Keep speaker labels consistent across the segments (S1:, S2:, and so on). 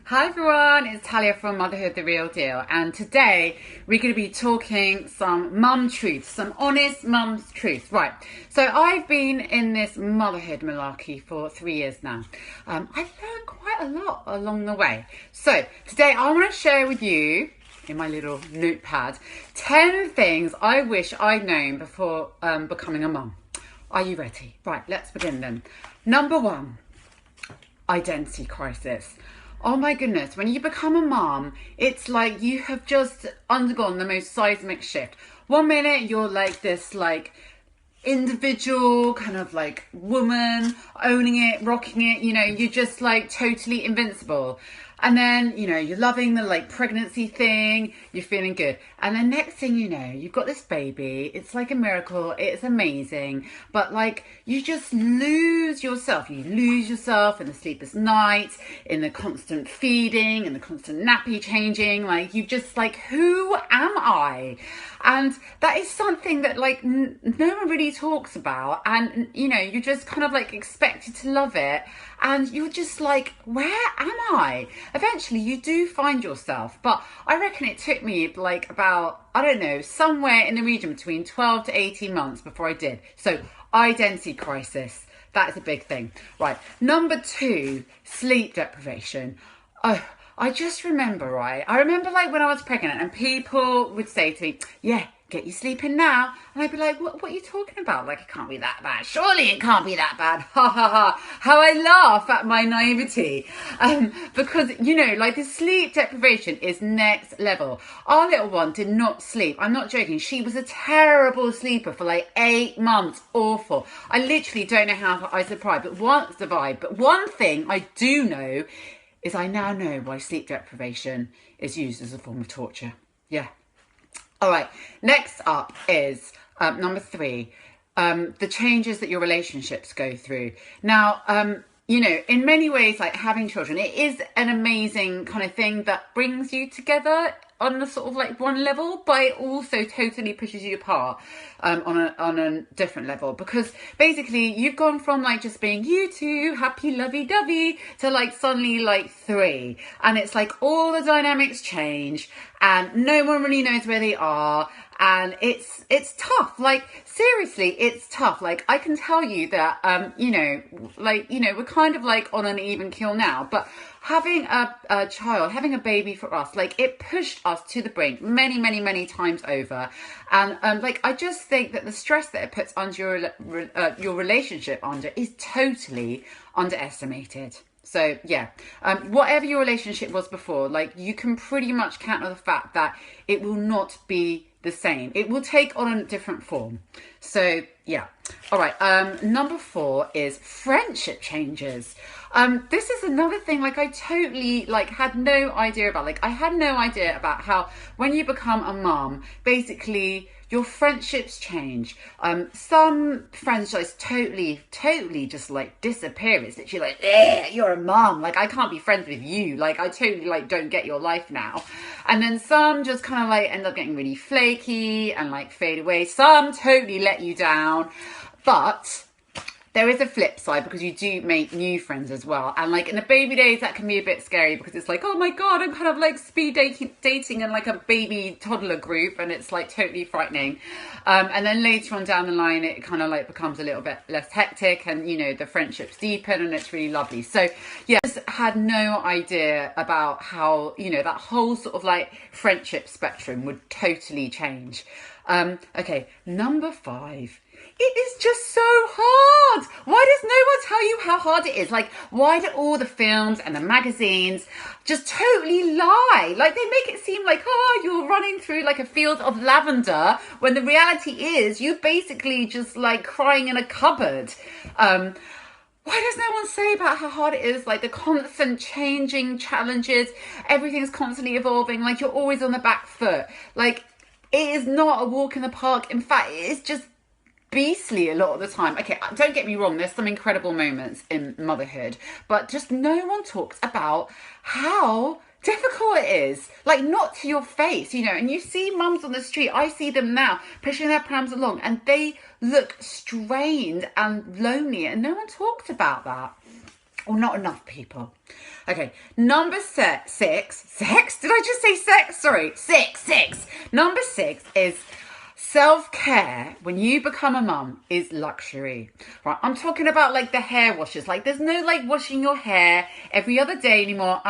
S1: Hi everyone, it's Talia from Motherhood, The Real Deal, and today we're going to be talking some mum truths, some honest mum's truths. Right, so I've been in this motherhood malarkey for 3 years now. I've learned quite a lot along the way. So today I want to share with you, in my little notepad, 10 things I wish I'd known before becoming a mum. Are you ready? Right, let's begin then. Number 1, identity crisis. Oh my goodness, when you become a mom, it's like you have just undergone the most seismic shift. 1 minute you're like this individual kind of woman, owning it, rocking it, you're just totally invincible. And then, you're loving the pregnancy thing, you're feeling good. And then next thing you know, you've got this baby, it's like a miracle, it's amazing. But you just lose yourself. You lose yourself in the sleepless nights, in the constant feeding, in the constant nappy changing. You just who am I? And that is something that no one really talks about. And, you're just kind of expected to love it. And you're just where am I? Eventually you do find yourself, but I reckon it took me about, I don't know, somewhere in the region between 12 to 18 months before I did. So identity crisis, that is a big thing. Right, number 2, sleep deprivation. Oh, I just remember, right? I remember when I was pregnant and people would say to me, yeah, get your sleep in now. And I'd be like, what are you talking about? It can't be that bad. Surely it can't be that bad. Ha ha ha. How I laugh at my naivety. Because, the sleep deprivation is next level. Our little one did not sleep. I'm not joking. She was a terrible sleeper for 8 months. Awful. I literally don't know how I survived. But one thing I do know is I now know why sleep deprivation is used as a form of torture. Yeah. All right, next up is number 3, the changes that your relationships go through. Now, in many ways, having children, it is an amazing kind of thing that brings you together on a sort of one level, but it also totally pushes you apart on a different level, because basically you've gone from just being you two happy lovey-dovey to suddenly 3, and it's all the dynamics change and no one really knows where they are, and it's tough. Seriously, it's tough. I can tell you that we're kind of on an even keel now, but having a child, having a baby for us, it pushed us to the brink many times over. And I just think that the stress that it puts under your relationship is totally underestimated. So yeah, whatever your relationship was before, you can pretty much count on the fact that it will not be the same. It will take on a different form. So yeah. All right. Number 4 is friendship changes. This is another thing I totally had no idea about. I had no idea about how when you become a mum, basically your friendships change. Some friends just totally just disappear. It's literally you're a mum. I can't be friends with you. I totally don't get your life now. And then some just kind of end up getting really flaky and fade away. Some totally let you down. But there is a flip side, because you do make new friends as well. And in the baby days, that can be a bit scary, because it's oh my God, I'm kind of speed dating in a baby toddler group, and it's totally frightening. And then later on down the line, it kind of becomes a little bit less hectic, and the friendships deepen, and it's really lovely. So yeah, I just had no idea about how that whole sort of friendship spectrum would totally change. Okay, number 5. It is just so hard. Why does no one tell you how hard it is? Why do all the films and the magazines just totally lie? They make it seem oh, you're running through a field of lavender, when the reality is you basically just crying in a cupboard. Why does no one say about how hard it is? The constant changing challenges, everything's constantly evolving, you're always on the back foot. It is not a walk in the park. In fact, it is just beastly a lot of the time. Okay, don't get me wrong, there's some incredible moments in motherhood, but just no one talks about how difficult it is. Not to your face, and you see mums on the street, I see them now pushing their prams along, and they look strained and lonely, and no one talks about that. Or not enough people. Okay, number six. Sex? Did I just say sex? Sorry, six. Number 6 is self-care when you become a mum is luxury, right? I'm talking about like the hair washes. Like there's no like washing your hair every other day anymore.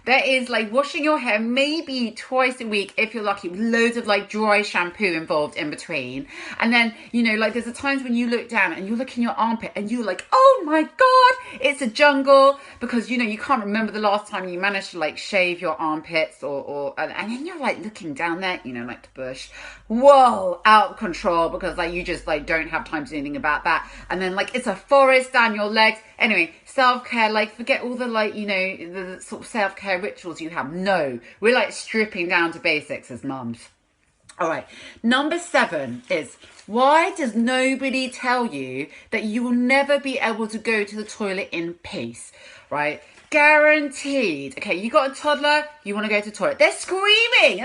S1: There is like washing your hair maybe twice a week if you're lucky, with loads of like dry shampoo involved in between. And then, you know, like there's the times when you look down and you look in your armpit and you're like, oh my God, it's a jungle, because, you know, you can't remember the last time you managed to like shave your armpits and then you're like looking down there, you know, like the bush. Whoa, out of control, because like you just like don't have time to do anything about that. And then like it's a forest down your legs. Anyway, self-care, like forget all the like, you know, the sort of self-care rituals you have. No, we're like stripping down to basics as mums. All right, number 7 is, why does nobody tell you that you will never be able to go to the toilet in peace, right? Guaranteed. Okay, you got a toddler, you want to go to the toilet. They're screaming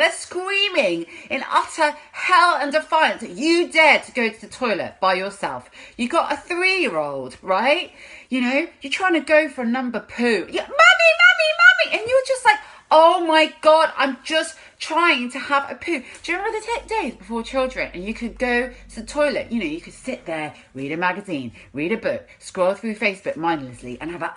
S1: in utter hell and defiance that you dare to go to the toilet by yourself. You got a 3-year-old, right? You know, you're trying to go for a number poo. Mommy, and you're just like, oh my God, I'm just trying to have a poo. Do you remember the days before children and you could go to the toilet? You know, you could sit there, read a magazine, read a book, scroll through Facebook mindlessly and have a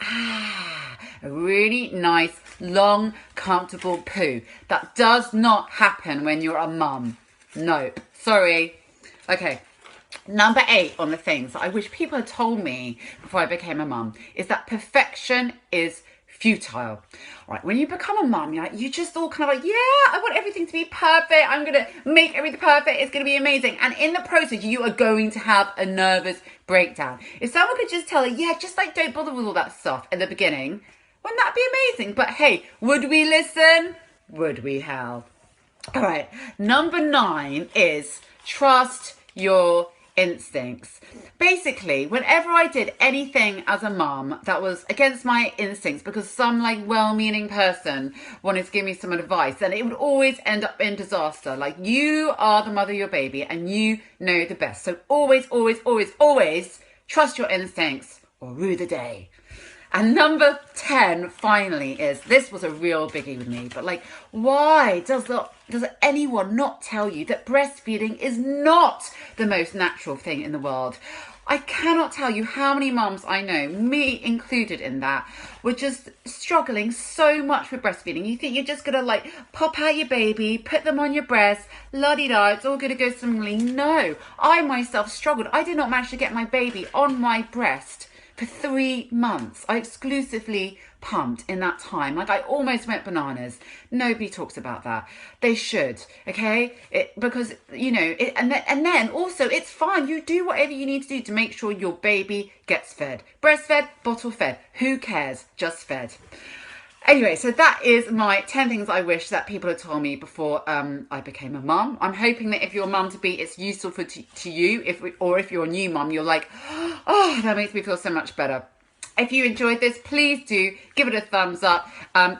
S1: really nice, long, comfortable poo. That does not happen when you're a mum. Nope. Sorry. Okay. Number 8 on the things that I wish people had told me before I became a mum is that perfection is futile. Right, when you become a mum, you just all kind of like, yeah, I want everything to be perfect. I'm going to make everything perfect. It's going to be amazing. And in the process, you are going to have a nervous breakdown. If someone could just tell her, yeah, just like don't bother with all that stuff at the beginning, wouldn't that be amazing? But hey, would we listen? Would we, hell? All right, number 9 is trust your instincts. Basically, whenever I did anything as a mum that was against my instincts because some like well-meaning person wanted to give me some advice, then it would always end up in disaster. Like, you are the mother of your baby and you know the best. So always trust your instincts or rue the day. And number 10, finally, is, this was a real biggie with me, but like, why does anyone not tell you that breastfeeding is not the most natural thing in the world? I cannot tell you how many mums I know, me included in that, were just struggling so much with breastfeeding. You think you're just going to like pop out your baby, put them on your breast, la-di-da, it's all going to go swimmingly. No, I myself struggled. I did not manage to get my baby on my breast for 3 months. I exclusively pumped in that time. Like, I almost went bananas. Nobody talks about that. They should, okay? Because, you know, and then also, it's fine. You do whatever you need to do to make sure your baby gets fed. Breastfed, bottle fed. Who cares? Just fed. Anyway, so that is my 10 things I wish that people had told me before I became a mum. I'm hoping that if you're a mum to be, it's useful to you. Or if you're a new mum, you're like, oh, that makes me feel so much better. If you enjoyed this, please do give it a thumbs up.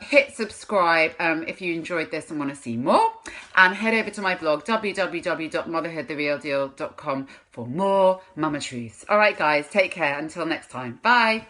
S1: Hit subscribe if you enjoyed this and want to see more. And head over to my blog, www.motherhoodtherealdeal.com, for more mama truths. All right, guys, take care. Until next time. Bye.